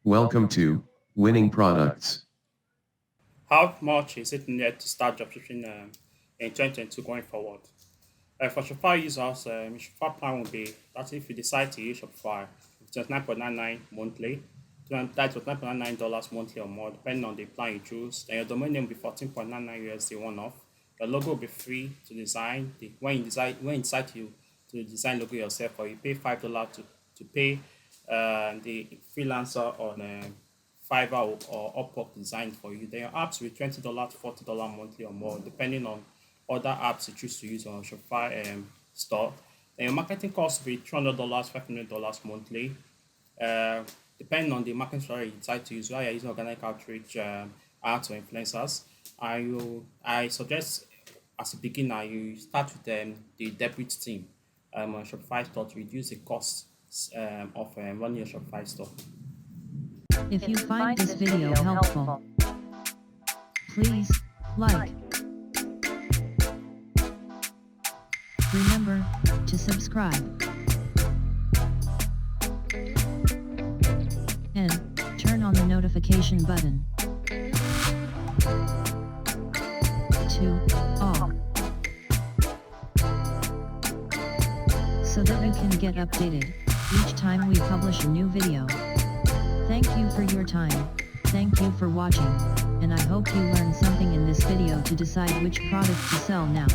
Welcome to Winning Products. How much is it needed to start dropshipping in 2022 going forward? For Shopify users, Shopify plan will be that if you decide to use Shopify, 29.99 monthly, that's $29.99 monthly or more, depending on the plan you choose. Then your domain name will be 14.99 USD one off. Your logo will be free to design. When you decide to design logo yourself, or you pay $5 to pay the freelancer on Fiverr or Upwork design for you. Then your apps will be $20 to $40 monthly or more, depending on other apps you choose to use on Shopify store. Then your marketing cost will be $200, $500 monthly, uh, depending on the marketing strategy you decide to use. Whether you're using organic outreach, ads, or influencers. I suggest as a beginner you start with the debut team on Shopify store to reduce the cost of running your Shopify store. If you find this video helpful, please like. Remember to subscribe and turn on the notification button to all so that you can get updated each time we publish a new video. Thank you for your time, thank you for watching, and I hope you learned something in this video to decide which product to sell now.